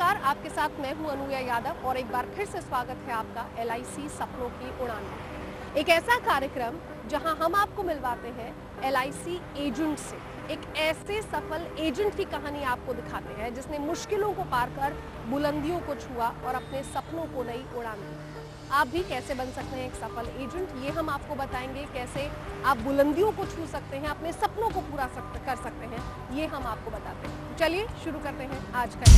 नमस्कार, आपके साथ मैं हूं अनुया यादव और एक बार फिर से स्वागत है आपका LIC सपनों की उड़ान में। एक ऐसा कार्यक्रम जहां हम आपको मिलवाते हैं LIC एजेंट से, एक ऐसे सफल एजेंट की कहानी आपको दिखाते हैं जिसने मुश्किलों को पार कर बुलंदियों को छुआ और अपने सपनों को नई उड़ान दी। आप भी कैसे बन सकते हैं एक सफल एजेंट, ये हम आपको बताएंगे। कैसे आप बुलंदियों को छू सकते हैं, अपने सपनों को पूरा कर सकते हैं, ये हम आपको बताते हैं। चलिए शुरू करते हैं आज का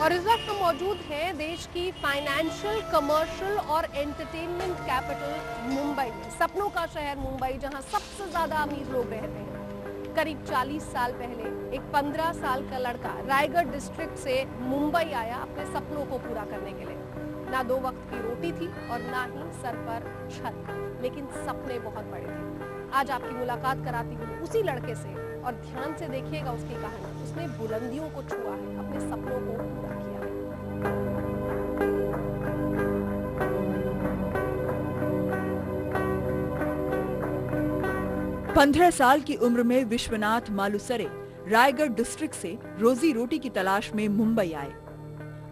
और इस वक्त हम मौजूद हैं देश की फाइनेंशियल, कमर्शियल और एंटरटेनमेंट कैपिटल मुंबई में। सपनों का शहर मुंबई, जहां सबसे ज्यादा अमीर लोग रहते हैं। करीब 40 साल पहले एक 15 साल का लड़का रायगढ़ डिस्ट्रिक्ट से मुंबई आया अपने सपनों को पूरा करने के लिए। ना 2 वक्त की रोटी थी और ना ही सर पर छत, लेकिन सपने बहुत बड़े थे। आज आपकी मुलाकात कराती हूँ उसी लड़के से और ध्यान से देखिएगा उसकी कहानी। उसने बुलंदियों को छुआ है, अपने सपनों को पूरा किया है। 15 साल की उम्र में विश्वनाथ मालुसरे रायगढ़ डिस्ट्रिक्ट से रोजी रोटी की तलाश में मुंबई आए।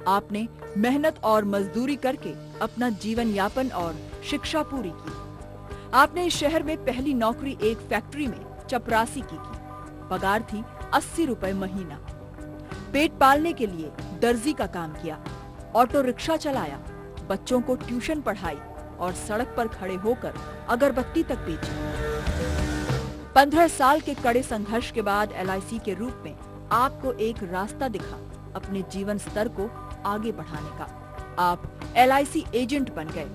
आपने मेहनत और मजदूरी करके अपना जीवन यापन और शिक्षा पूरी की। आपने इस शहर में पहली नौकरी एक फैक्ट्री में चपरासी की। पगार थी 80 रुपए महीना। पेट पालने के लिए दर्जी का काम किया, ऑटो रिक्शा चलाया, बच्चों को ट्यूशन पढ़ाई और सड़क पर खड़े होकर अगरबत्ती तक बेची। 15 साल के कड़े संघर्ष के बाद LIC के रूप में आपको एक रास्ता दिखा अपने जीवन स्तर को आगे बढ़ाने का। आप LIC एजेंट बन गए।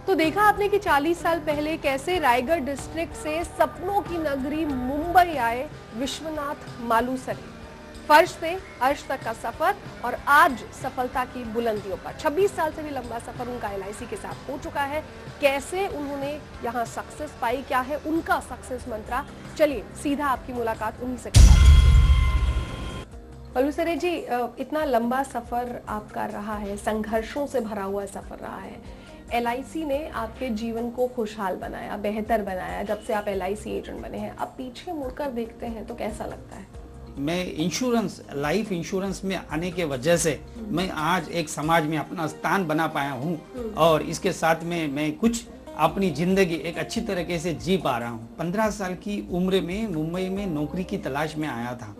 तो देखा आपने कि 40 साल पहले कैसे रायगढ़ डिस्ट्रिक्ट से सपनों की नगरी मुंबई आए विश्वनाथ मालुसरे। फर्श से अर्श तक का सफर और आज सफलता की बुलंदियों पर। 26 साल से भी लंबा सफर उनका LIC के साथ हो चुका है। कैसे उन्होंने यहाँ सक्सेस पाई, क्या है उनका सक्सेस मंत्रा, चलिए सीधा आपकी मुलाकात उन्हीं से करवाते हैं। मालुसरे जी, इतना लंबा सफर आपका रहा है, संघर्षों से भरा हुआ सफर रहा है। LIC ने आपके जीवन को खुशहाल बनाया, बेहतर बनाया जब से आप LIC एजेंट बने हैं। अब पीछे मुड़कर देखते हैं तो कैसा लगता है? मैं इंश्योरेंस, लाइफ इंश्योरेंस में आने के वजह से मैं आज एक समाज में अपना स्थान बना पाया हूँ और इसके साथ में मैं कुछ अपनी जिंदगी एक अच्छी तरीके से जी पा रहा हूँ। 15 साल की उम्र में मुंबई में नौकरी की तलाश में आया था।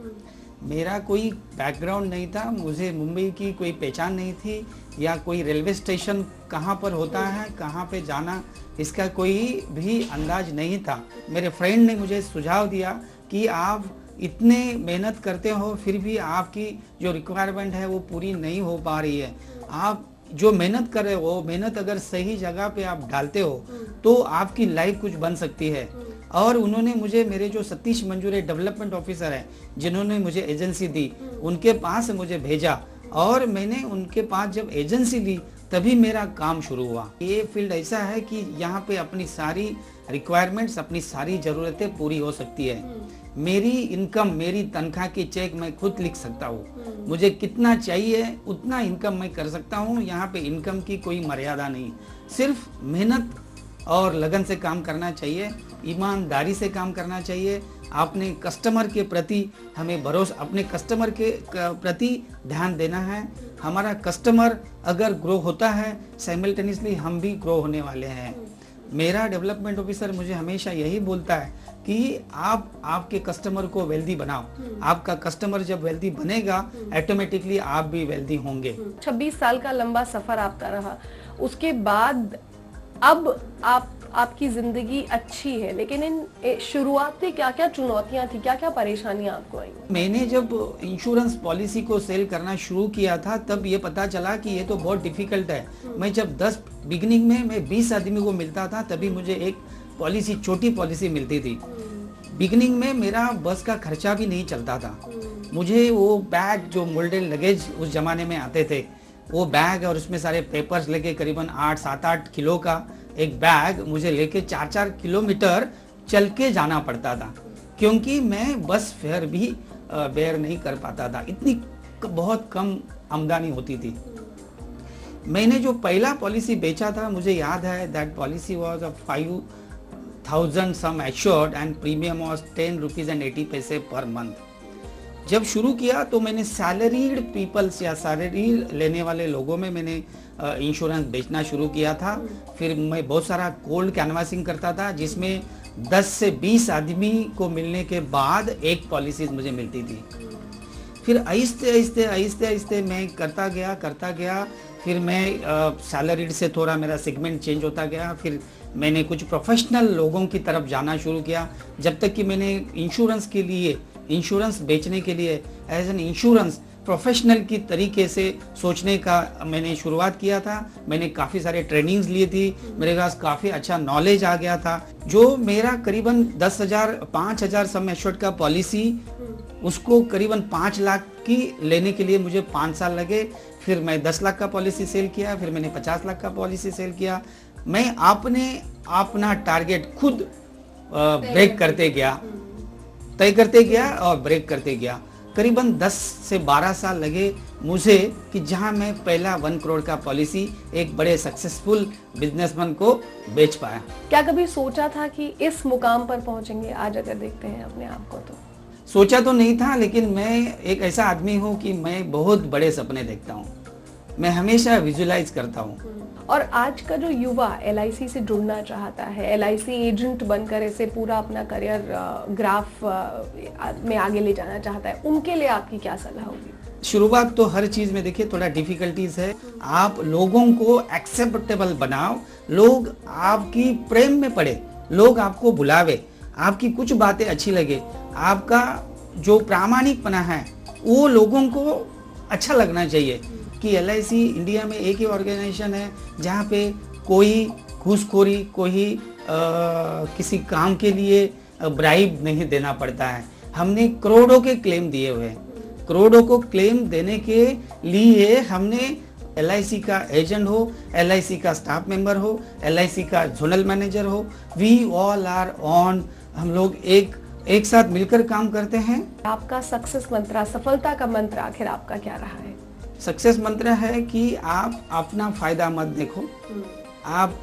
मेरा कोई बैकग्राउंड नहीं था, मुझे मुंबई की कोई पहचान नहीं थी या कोई रेलवे स्टेशन कहाँ पर होता है, कहाँ पे जाना, इसका कोई भी अंदाज नहीं था। मेरे फ्रेंड ने मुझे सुझाव दिया कि आप इतने मेहनत करते हो फिर भी आपकी जो रिक्वायरमेंट है वो पूरी नहीं हो पा रही है। आप जो मेहनत कर रहे हो, मेहनत अगर सही जगह पे आप डालते हो तो आपकी लाइफ कुछ बन सकती है। और उन्होंने मुझे, मेरे जो सतीश मंजूरे डेवलपमेंट ऑफिसर हैं जिन्होंने मुझे एजेंसी दी, उनके पास मुझे भेजा और मैंने उनके पास जब एजेंसी ली तभी मेरा काम शुरू हुआ। ये फील्ड ऐसा है कि यहाँ पे अपनी सारी रिक्वायरमेंट्स, अपनी सारी ज़रूरतें पूरी हो सकती है। मेरी इनकम, मेरी तनख्वाह की चेक मैं खुद लिख सकता हूँ। मुझे कितना चाहिए उतना इनकम मैं कर सकता हूँ। यहाँ पे इनकम की कोई मर्यादा नहीं, सिर्फ मेहनत और लगन से काम करना चाहिए, ईमानदारी से काम करना चाहिए। अपने कस्टमर के प्रति हमें भरोसा, अपने कस्टमर के प्रति ध्यान देना है। हमारा कस्टमर अगर ग्रो होता है, साइमल्टेनियसली हम भी ग्रो होने वाले हैं। मेरा डेवलपमेंट ऑफिसर मुझे हमेशा यही बोलता है कि आप आपके कस्टमर को वेल्दी बनाओ। आपका कस्टमर जब वेल्दी बनेगा ऑटोमेटिकली आप भी वेल्दी होंगे। 26 साल का लंबा सफर आपका रहा, उसके बाद अब आपकी जिंदगी अच्छी है, लेकिन इन शुरुआत में क्या क्या चुनौतियां थी, क्या क्या परेशानियां आपको आई? मैंने जब इंश्योरेंस पॉलिसी को सेल करना शुरू किया था तब ये पता चला कि ये तो बहुत डिफिकल्ट है। मैं जब बिगिनिंग में मैं 20 आदमी को मिलता था तभी मुझे एक पॉलिसी, छोटी पॉलिसी मिलती थी। बिगिनिंग में मेरा बस का खर्चा भी नहीं चलता था। मुझे वो बैग, जो मोल्डेड लगेज उस जमाने में आते थे, वो बैग और उसमें सारे पेपर्स लेके करीबन 7-8 किलो का एक बैग मुझे लेके 4-4 किलोमीटर चल के जाना पड़ता था, क्योंकि मैं बस फेयर भी बेयर नहीं कर पाता था। इतनी बहुत कम आमदनी होती थी। मैंने जो पहला पॉलिसी बेचा था, मुझे याद है that policy was of 5,000 sum assured and premium was 10 rupees and 80 पैसे पर मंथ। जब शुरू किया तो मैंने सैलरीड पीपल्स या सैलरी लेने वाले लोगों में मैंने इंश्योरेंस बेचना शुरू किया था। फिर मैं बहुत सारा कोल्ड कैनवासिंग करता था, जिसमें 10 से 20 आदमी को मिलने के बाद एक पॉलिसी मुझे मिलती थी। फिर आहिस्ते आहिस्ते मैं करता गया। फिर मैं सैलरीड से थोड़ा मेरा सेगमेंट चेंज होता गया। फिर मैंने कुछ प्रोफेशनल लोगों की तरफ जाना शुरू किया, जब तक कि मैंने इंश्योरेंस बेचने के लिए एज एन इंश्योरेंस प्रोफेशनल की तरीके से सोचने का मैंने शुरुआत किया था। मैंने काफ़ी सारे ट्रेनिंग्स लिए थी, मेरे पास काफ़ी अच्छा नॉलेज आ गया था। जो मेरा करीबन 5,000 सम एश्योर्ड का पॉलिसी, उसको करीबन 5 लाख की लेने के लिए मुझे 5 साल लगे। फिर मैं 10 लाख का पॉलिसी सेल किया, फिर मैंने 50 लाख का पॉलिसी सेल किया। मैं अपना टारगेट खुद ब्रेक करते गया, तय करते गया और ब्रेक करते गया। करीबन 10 से 12 साल लगे मुझे कि जहां मैं पहला 1 करोड़ का पॉलिसी एक बड़े सक्सेसफुल बिजनेसमैन को बेच पाया। क्या कभी सोचा था कि इस मुकाम पर पहुंचेंगे? आज अगर देखते हैं अपने आप को तो सोचा तो नहीं था, लेकिन मैं एक ऐसा आदमी हूं कि मैं बहुत बड़े सपने देखता हूं। मैं हमेशा विजुलाइज करता हूं। और आज का जो युवा LIC से जुड़ना चाहता है, LIC एजेंट बनकर इसे पूरा अपना करियर ग्राफ में आगे ले जाना चाहता है, उनके लिए आपकी क्या सलाह होगी? शुरुआत तो हर चीज में देखिए थोड़ा डिफिकल्टीज है। आप लोगों को एक्सेप्टेबल बनाओ, लोग आपकी प्रेम में पड़े, लोग आपको बुलावे, आपकी कुछ बातें अच्छी लगे, आपका जो प्रामाणिकपना है वो लोगों को अच्छा लगना चाहिए। कि LIC इंडिया में एक ही ऑर्गेनाइजेशन है जहाँ पे कोई घूसखोरी, कोई किसी काम के लिए ब्राइब नहीं देना पड़ता है। हमने करोड़ों के क्लेम दिए हुए हैं। करोड़ों को क्लेम देने के लिए हमने LIC का एजेंट हो, LIC का स्टाफ मेंबर हो, LIC का जोनल मैनेजर हो, वी ऑल आर ऑन, हम लोग एक साथ मिलकर काम करते हैं। आपका सक्सेस मंत्र, सफलता का मंत्र आखिर आपका क्या रहा है? सक्सेस मंत्र है कि आप अपना फायदा मत देखो, आप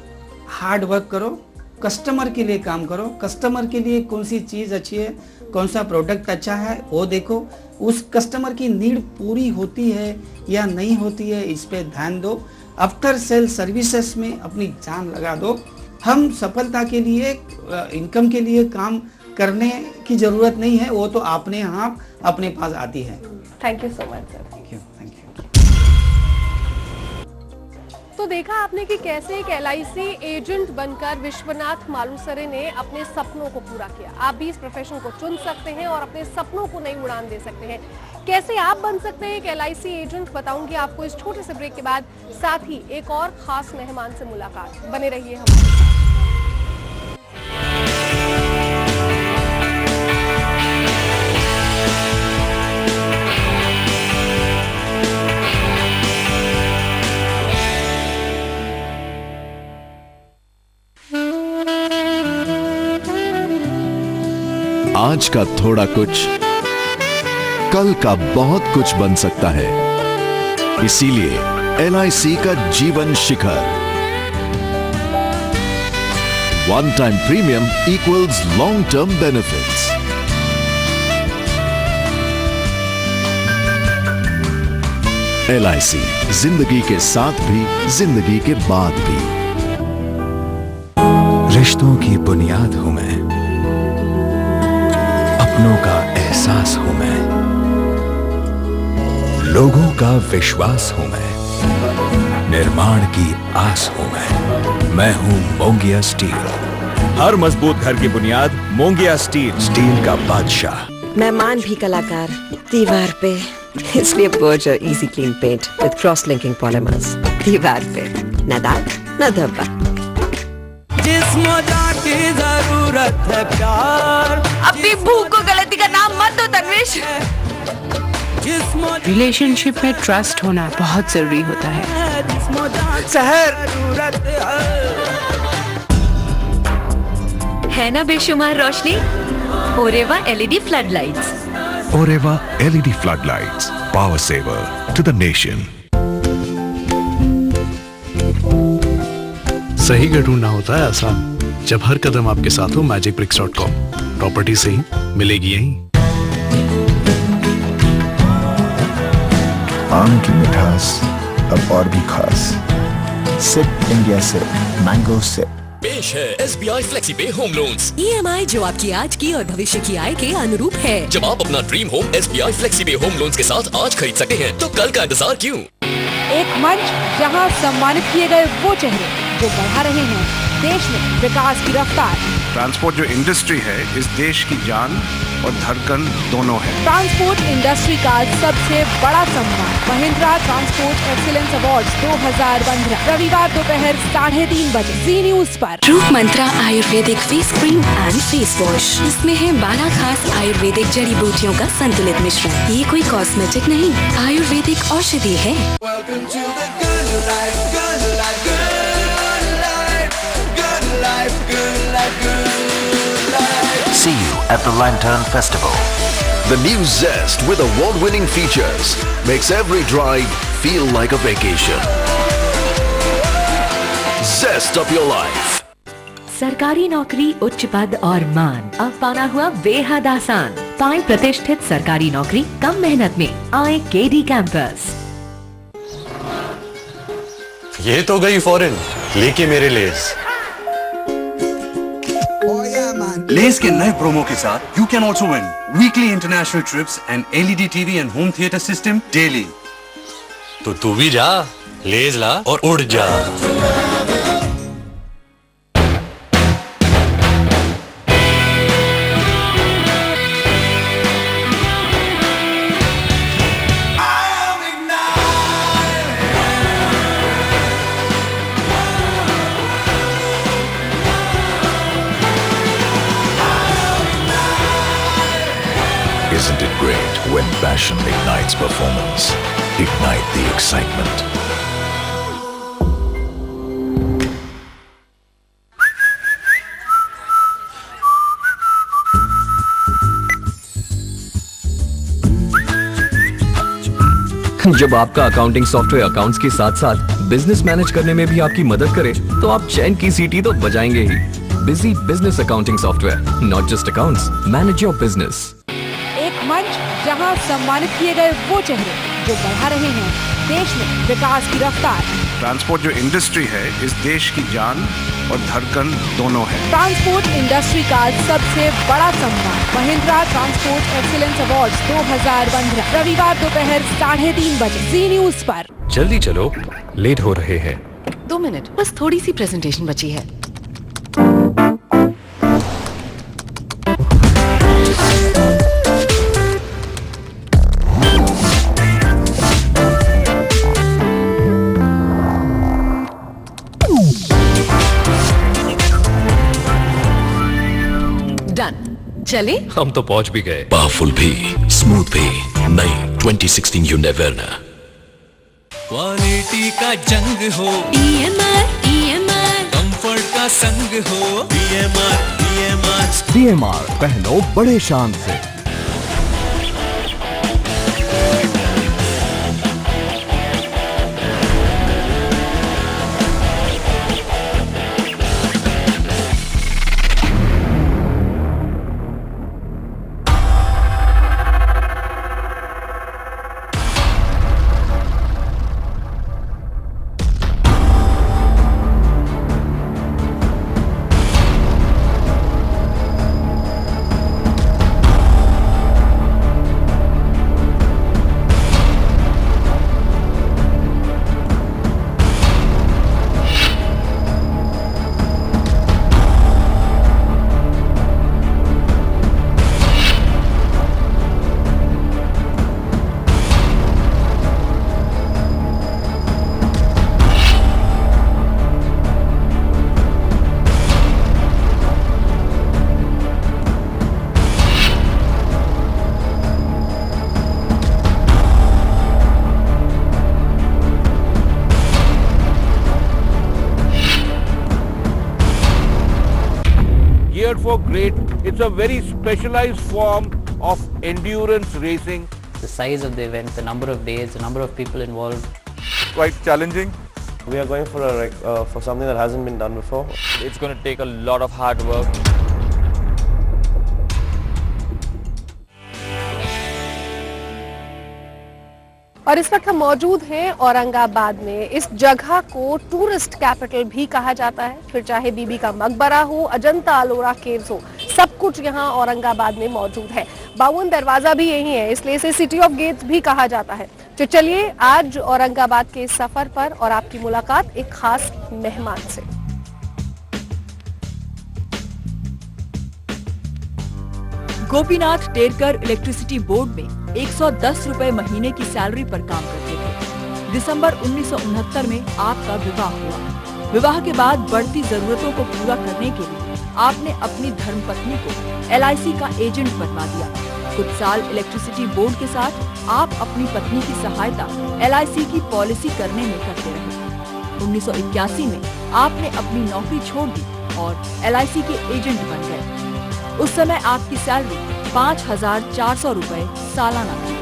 हार्ड वर्क करो, कस्टमर के लिए काम करो। कस्टमर के लिए कौन सी चीज़ अच्छी है, कौन सा प्रोडक्ट अच्छा है वो देखो, उस कस्टमर की नीड पूरी होती है या नहीं होती है इस पे ध्यान दो। आफ्टर सेल सर्विसेज में अपनी जान लगा दो। हम सफलता के लिए, इनकम के लिए काम करने की जरूरत नहीं है, वो तो अपने आप अपने पास आती है। Thank you so much sir. Thank you. तो देखा आपने कि कैसे एक LIC एजेंट बनकर विश्वनाथ मालुसरे ने अपने सपनों को पूरा किया। आप भी इस प्रोफेशन को चुन सकते हैं और अपने सपनों को नई उड़ान दे सकते हैं। कैसे आप बन सकते हैं एक LIC एजेंट, बताऊंगी आपको इस छोटे से ब्रेक के बाद। साथ ही एक और खास मेहमान से मुलाकात, बने रहिए हमारे साथ। आज का थोड़ा कुछ कल का बहुत कुछ बन सकता है। इसीलिए LIC का Jeevan Shikhar, one time premium equals long term benefits. LIC, जिंदगी के साथ भी, जिंदगी के बाद भी। रिश्तों की बुनियाद हूं मैं, अपनों का एहसास हूं मैं, लोगों का विश्वास हूं मैं, निर्माण की आस हूं मैं हूं मोंगिया स्टील। हर मजबूत घर की बुनियाद मोंगिया स्टील, स्टील का बादशाह। मेहमान भी कलाकार दीवार पे, इसलिए Berger easy clean paint with cross linking polymers. दीवार पे न दाग न धब्बा। जिस्म जान की जरूरत है प्यार। अपनी भूख को गलती का नाम मत दो तन्विश। रिलेशनशिप में ट्रस्ट होना बहुत जरूरी होता है। शहर है ना बेशुमार रोशनी। Oreva LED flood lights. Oreva LED floodlights, power saver to the nation. सही घर ढूंढना होता है आसान, जब हर कदम आपके साथ हो magicbricks.com। प्रॉपर्टी सही मिलेगी यहीं। आम की मिठास अब और भी खास। Sip India sip, mango sip. पेश है SBI FlexiPay home loans. EMI जो आपकी आज की और भविष्य की आय के अनुरूप है। जब आप अपना dream home SBI FlexiPay home loans के साथ आज खरीद सकते हैं, तो कल का इंतजार क्यों? एक मंच जहां सम्मानित किए गए वो चेहरे जो बढ़ा रहे हैं देश में विकास की रफ्तार। ट्रांसपोर्ट जो इंडस्ट्री है इस देश की जान और धड़कन दोनों है। ट्रांसपोर्ट इंडस्ट्री का सबसे बड़ा सम्मान महिंद्रा ट्रांसपोर्ट एक्सीलेंस अवार्ड्स 2015 रविवार दोपहर 3:30 बजे जी न्यूज पर। Roop Mantra ayurvedic face cream and face wash. इसमें है 12 खास आयुर्वेदिक जड़ी बूटियों का संतुलित मिश्रण। ये कोई कॉस्मेटिक नहीं, आयुर्वेदिक औषधि है। See you at the Lantern Festival. The new Zest with award-winning features makes every drive feel like a vacation. Zest up your life. सरकारी नौकरी, उच्च पद और मान अब पाना हुआ बेहद आसान। पाएं प्रतिष्ठित सरकारी नौकरी कम मेहनत में। आए केडी कैंपस। ये तो गई फॉरेन, लेके मेरे लेस। लेस के नए प्रोमो के साथ you can also win weekly international trips and LED TV and home theatre system daily. तो तू भी जा, लेस ला और उड़ जा। Isn't it great when passion ignites performance? Ignite the excitement. जब आपका अकाउंटिंग सॉफ्टवेयर अकाउंट्स के साथ साथ बिजनेस मैनेज करने में भी आपकी मदद करे, तो आप चैन की सीटी तो बजाएंगे ही। Busy business accounting software, not just accounts, manage your business. एक मंच जहां सम्मानित किए गए वो चेहरे जो बढ़ा रहे हैं देश में विकास की रफ्तार। ट्रांसपोर्ट जो इंडस्ट्री है इस देश की जान और धड़कन दोनों है। ट्रांसपोर्ट इंडस्ट्री का सबसे बड़ा सम्मान महिंद्रा ट्रांसपोर्ट एक्सीलेंस अवार्ड्स 2015 रविवार दोपहर 3:30 बजे जी न्यूज पर। जल्दी चलो, लेट हो रहे हैं। 2 मिनट, बस थोड़ी सी प्रेजेंटेशन बची है। चले? हम तो पहुंच भी गए। Powerful भी, smooth भी, नई 2016 Hyundai Verna। क्वालिटी का जंग हो, EMR कंफर्ट का संग हो, DMR पहनो बड़े शान से। For great, it's a very specialized form of endurance racing. The size of the event, the number of days, the number of people involved. Quite challenging, We are going for something that hasn't been done before. It's going to take a lot of hard work. और इस वक्त हम मौजूद हैं औरंगाबाद में। इस जगह को टूरिस्ट कैपिटल भी कहा जाता है। फिर चाहे बीबी का मकबरा हो, अजंता अलोरा केव्स हो, सब कुछ यहाँ औरंगाबाद में मौजूद है। 52 दरवाजा भी यही है, इसलिए इसे सिटी ऑफ गेट्स भी कहा जाता है। तो चलिए आज औरंगाबाद के इस सफर पर और आपकी मुलाकात एक खास मेहमान से। गोपीनाथ टेरकर इलेक्ट्रिसिटी बोर्ड में 110 रुपए महीने की सैलरी पर काम करते थे। दिसंबर 1969 में आपका विवाह हुआ। विवाह के बाद बढ़ती जरूरतों को पूरा करने के लिए आपने अपनी धर्मपत्नी को LIC का एजेंट बनवा दिया। कुछ साल इलेक्ट्रिसिटी बोर्ड के साथ आप अपनी पत्नी की सहायता LIC की पॉलिसी करने में करते रहे। 1981 में आपने अपनी नौकरी छोड़ दी और LIC के एजेंट बन गए। उस समय आपकी सैलरी 5,400 रुपए सालाना थी।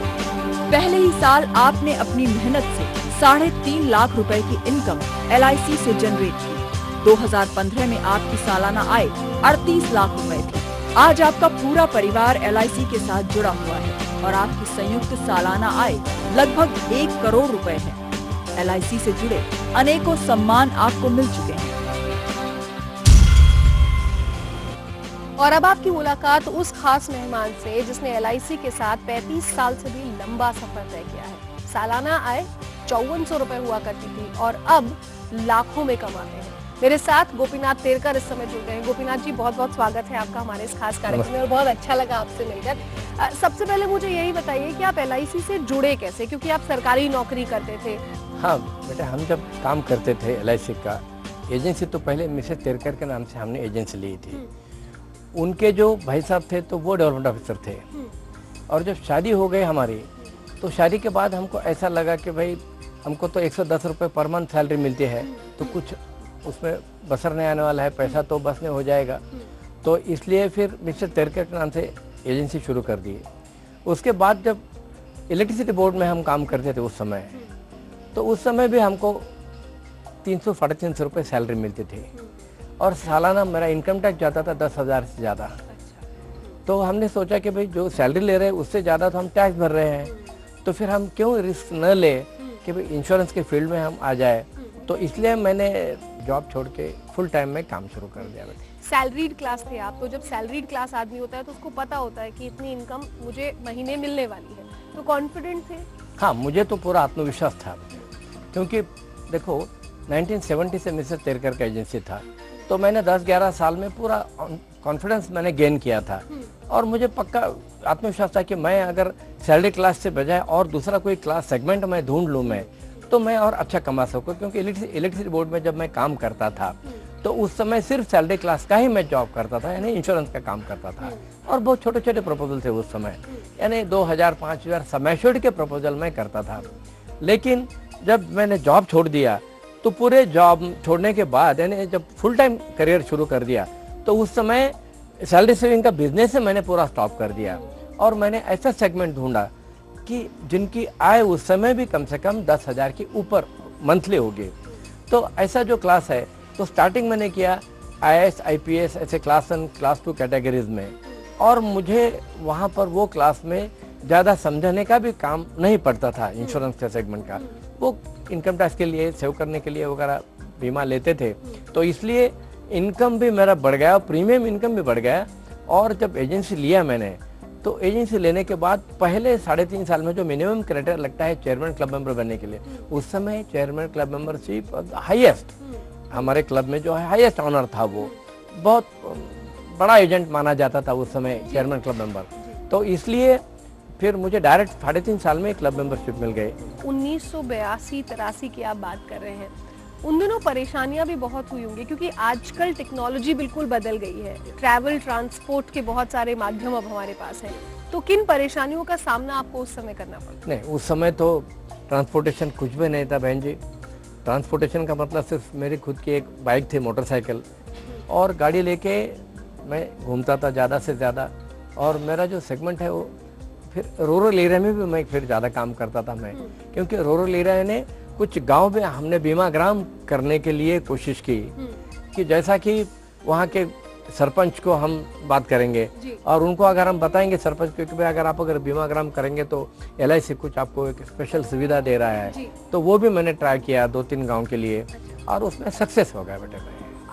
पहले ही साल आपने अपनी मेहनत से 3.5 लाख रुपए की इनकम LIC से जनरेट की। 2015 में आपकी सालाना आय 38 लाख रुपए थी। आज आपका पूरा परिवार LIC के साथ जुड़ा हुआ है और आपकी संयुक्त सालाना आय लगभग 1 करोड़ रुपए है। LIC से जुड़े अनेकों सम्मान आपको मिल चुके हैं। और अब आपकी मुलाकात उस खास मेहमान से जिसने LIC के साथ 35 साल से भी लंबा सफर तय किया है। सालाना आय 5400 रुपए हुआ करती थी और अब लाखों में कमाते हैं। मेरे साथ गोपीनाथ टेरकर इस समय जुड़ गए हैं। गोपीनाथ जी, बहुत बहुत स्वागत है आपका हमारे इस खास कार्यक्रम में और बहुत अच्छा लगा आपसे मिलकर। सबसे पहले मुझे यही बताइए कि आप LIC से जुड़े कैसे, क्योंकि आप सरकारी नौकरी करते थे। हाँ बेटा, हम जब काम करते थे LIC का एजेंसी, तो पहले मिसेस टेरकर के नाम से हमने एजेंसी ली थी। उनके जो भाई साहब थे तो वो डेवलपमेंट ऑफिसर थे। और जब शादी हो गई हमारी, तो शादी के बाद हमको ऐसा लगा कि भाई हमको तो 110 रुपये पर मंथ सैलरी मिलती है, तो कुछ उसमें बसर नहीं आने वाला है, पैसा तो बस में हो जाएगा। तो इसलिए फिर मिस्टर टेरकर के नाम से एजेंसी शुरू कर दी। उसके बाद जब इलेक्ट्रिसिटी बोर्ड में हम काम करते थे उस समय, तो उस समय भी हमको 300-350 रुपये सैलरी मिलती थी और सालाना मेरा इनकम टैक्स जाता था 10,000 से ज़्यादा। तो हमने सोचा कि भाई जो सैलरी ले रहे हैं उससे ज़्यादा तो हम टैक्स भर रहे हैं, तो फिर हम क्यों रिस्क न ले कि भाई इंश्योरेंस के फील्ड में हम आ जाए। तो इसलिए मैंने जॉब छोड़ के फुल टाइम में काम शुरू कर दिया। सैलरीड क्लास थे आप, तो जब सैलरीड क्लास आदमी होता है तो उसको पता होता है कि इतनी इनकम मुझे महीने मिलने वाली है, तो कॉन्फिडेंट थे? हाँ, मुझे तो पूरा आत्मविश्वास था, क्योंकि देखो 1970 से मिस्टर टेरकर का एजेंसी था, तो मैंने 10-11 साल में पूरा कॉन्फिडेंस मैंने गेन किया था। और मुझे पक्का आत्मविश्वास था कि मैं अगर सैलरी क्लास से बजाय और दूसरा कोई क्लास सेगमेंट में ढूंढ लूँ मैं, तो मैं और अच्छा कमा सकूँ। क्योंकि इलेक्ट्रिसिटी बोर्ड में जब मैं काम करता था तो उस समय सिर्फ सैलरी क्लास का ही मैं जॉब करता था, यानी इंश्योरेंस का काम करता था। और बहुत छोटे छोटे प्रपोजल थे उस समय, यानी 2,000-5,000 समैश्योर्ड के प्रपोजल मैं करता था। लेकिन जब मैंने जॉब छोड़ दिया, तो पूरे जॉब छोड़ने के बाद यानी जब फुल टाइम करियर शुरू कर दिया, तो उस समय सैलरी सेविंग का बिजनेस से मैंने पूरा स्टॉप कर दिया। और मैंने ऐसा सेगमेंट ढूंढा कि जिनकी आय उस समय भी कम से कम 10,000 के ऊपर मंथली होगी। तो ऐसा जो क्लास है, तो स्टार्टिंग मैंने किया IAS IPS ऐसे क्लास 1 क्लास 2 कैटेगरीज में। और मुझे वहाँ पर वो क्लास में ज़्यादा समझाने का भी काम नहीं पड़ता था इंश्योरेंस के सेगमेंट का। वो इनकम टैक्स के लिए सेव करने के लिए वगैरह बीमा लेते थे, तो इसलिए इनकम भी मेरा बढ़ गया, प्रीमियम इनकम भी बढ़ गया। और जब एजेंसी लिया मैंने, तो एजेंसी लेने के बाद पहले 3.5 साल में जो मिनिमम क्राइटेरिया लगता है चेयरमैन क्लब मेंबर बनने के लिए, उस समय चेयरमैन क्लब मेंबरशिप हाईएस्ट, हमारे क्लब में जो है हाईएस्ट ऑनर था, वो बहुत बड़ा एजेंट माना जाता था उस समय चेयरमैन क्लब मेंबर। तो इसलिए फिर मुझे डायरेक्ट 3.5 साल में क्लब मेंबरशिप मिल गई। 1982-83 की आप बात कर रहे हैं, उन दिनों परेशानियां भी बहुत हुई होंगी, क्योंकि आजकल टेक्नोलॉजी बिल्कुल बदल गई है, ट्रैवल ट्रांसपोर्ट के बहुत सारे माध्यम अब हमारे पास हैं। तो किन परेशानियों का सामना आपको उस समय करना पड़ा? नहीं, उस समय तो ट्रांसपोर्टेशन कुछ भी नहीं था बहन जी। ट्रांसपोर्टेशन का मतलब सिर्फ मेरी खुद की एक बाइक थी, मोटरसाइकिल, और गाड़ी लेके मैं घूमता था ज़्यादा से ज़्यादा। और मेरा जो सेगमेंट है वो फिर रूरल एरिया में भी मैं फिर ज़्यादा काम करता था मैं, क्योंकि रूरल एरिया ने कुछ गांव में हमने बीमा ग्राम करने के लिए कोशिश की कि जैसा कि वहाँ के सरपंच को हम बात करेंगे और उनको अगर हम बताएंगे सरपंच को कि अगर आप अगर बीमा ग्राम करेंगे तो LIC कुछ आपको एक स्पेशल सुविधा दे रहा है, तो वो भी मैंने ट्राई किया 2-3 गांव के लिए और उसमें सक्सेस हो गया बेटे।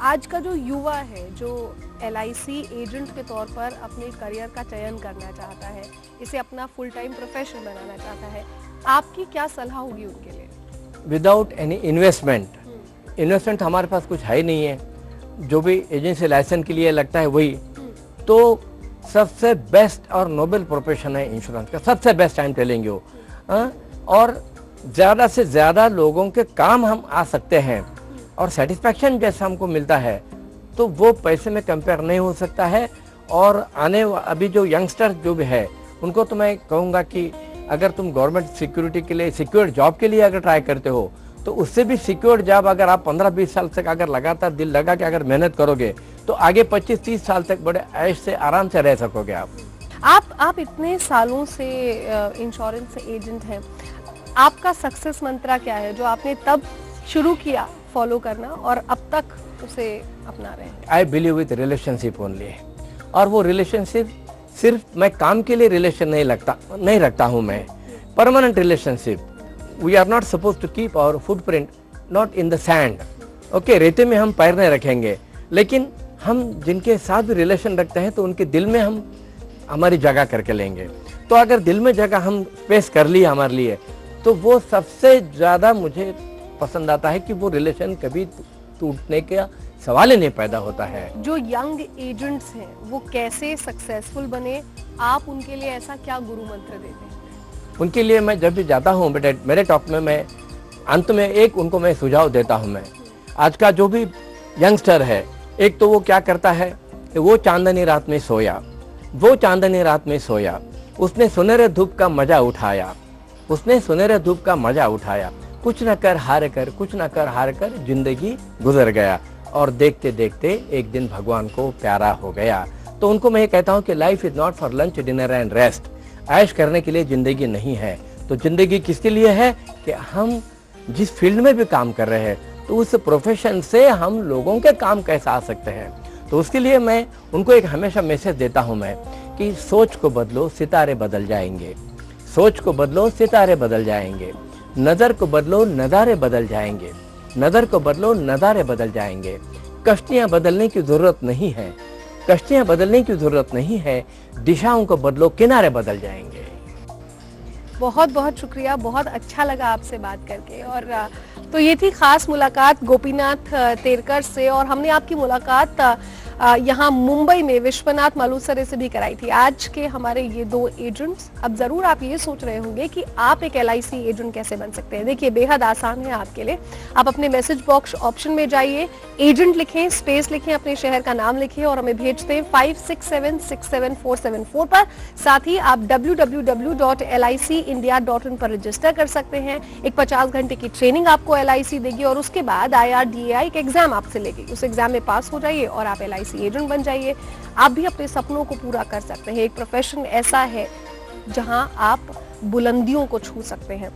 आज का जो युवा है जो LIC एजेंट के तौर पर अपने करियर का चयन करना चाहता है, इसे अपना फुल टाइम प्रोफेशन बनाना चाहता है, आपकी क्या सलाह होगी उनके लिए? विदाउट एनी इन्वेस्टमेंट हमारे पास कुछ है ही नहीं है, जो भी एजेंसी लाइसेंस के लिए लगता है वही, तो सबसे बेस्ट और नोबल प्रोफेशन है इंश्योरेंस का, सबसे best I am telling you. और ज़्यादा से ज़्यादा लोगों के काम हम आ सकते हैं और सेटिस्फैक्शन जैसा हमको मिलता है तो वो पैसे में कंपेयर नहीं हो सकता है। और अभी जो यंगस्टर जो भी है उनको तो मैं कहूँगा कि अगर तुम गवर्नमेंट सिक्योरिटी के लिए सिक्योर जॉब के लिए अगर ट्राई करते हो तो उससे भी सिक्योर जॉब अगर आप 15-20 साल तक अगर लगातार दिल लगा के अगर मेहनत करोगे तो आगे 25-30 साल तक बड़े ऐश से आराम से रह सकोगे आप इतने सालों से इंश्योरेंस एजेंट हैं, आपका सक्सेस मंत्रा क्या है जो आपने तब शुरू किया फॉलो करना और अब तक उसे अपना रहे हैं? I believe with relationship only. और वो रिलेशनशिप सिर्फ मैं काम के लिए रिलेशन नहीं रखता हूँ मैं, permanent relationship. We are not suppose to keep our footprint not in the sand. Okay, रेते में हम पैर नहीं रखेंगे, लेकिन हम जिनके साथ भी रिलेशन रखते हैं तो उनके दिल में हम हमारी जगह करके लेंगे। तो अगर दिल में जगह हम स्पेस कर ली हमारे लिए तो वो सबसे ज़्यादा मुझे पसंद आता है कि वो रिलेशन कभी टूटने का सवाल ही नहीं पैदा होता है। जो यंग एजेंट्स हैं वो कैसे सक्सेसफुल बने, आप उनके लिए ऐसा क्या गुरु मंत्र देते हैं? उनके लिए मैं जब भी जाता हूँ बेटे, मेरे टॉक में मैं अंत में एक उनको मैं सुझाव देता हूँ। मैं आज का जो भी यंगस्टर है, एक तो वो क्या करता है कि वो चांदनी रात में सोया, वो चांदनी रात में सोया, उसने सुनहरे धूप का मजा उठाया, उसने सुनहरे धूप का मजा उठाया, कुछ न कर हार कर, कुछ न कर हार कर जिंदगी गुजर गया और देखते देखते एक दिन भगवान को प्यारा हो गया। तो उनको मैं ये कहता हूँ कि life is not for lunch dinner and rest. ऐश करने के लिए जिंदगी नहीं है, तो जिंदगी किसके लिए है कि हम जिस फील्ड में भी काम कर रहे हैं तो उस प्रोफेशन से हम लोगों के काम कैसे आ सकते हैं। तो उसके लिए मैं उनको एक हमेशा मैसेज देता हूँ मैं कि सोच को बदलो सितारे बदल जाएंगे, सोच को बदलो सितारे बदल जाएंगे, नजर को बदलो नज़ारे बदल जाएंगे, नजर को बदलो नज़ारे बदल जाएंगे। कश्तियाँ बदलने की जरूरत नहीं है, कश्तियाँ बदलने की जरूरत नहीं है, दिशाओं को बदलो किनारे बदल जाएंगे। बहुत बहुत शुक्रिया, बहुत अच्छा लगा आपसे बात करके। और तो ये थी खास मुलाकात गोपीनाथ तेरकर से, और हमने आपकी मुलाकात यहाँ मुंबई में विश्वनाथ मालुसरे से भी कराई थी। आज के हमारे ये दो एजेंट्स, अब जरूर आप ये सोच रहे होंगे कि आप एक LIC एजेंट कैसे बन सकते हैं। देखिए, बेहद आसान है आपके लिए। आप अपने मैसेज बॉक्स ऑप्शन में जाइए, एजेंट लिखें, स्पेस लिखें, अपने शहर का नाम लिखें और हमें भेज दें 56767474 पर। साथ ही आप www.licindia.in पर रजिस्टर कर सकते हैं। एक 50 घंटे की ट्रेनिंग आपको LIC देगी और उसके बाद IRDAI एक एग्जाम आपसे लेगी। उस एग्जाम में पास हो जाइए और आप LIC एजेंट बन जाइए। आप भी अपने सपनों को पूरा कर सकते हैं। एक प्रोफेशन ऐसा है जहां आप बुलंदियों को छू सकते हैं।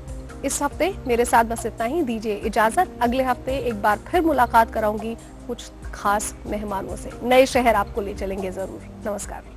इस हफ्ते मेरे साथ बस इतना ही, दीजिए इजाजत। अगले हफ्ते एक बार फिर मुलाकात कराऊंगी कुछ खास मेहमानों से, नए शहर आपको ले चलेंगे जरूर। नमस्कार।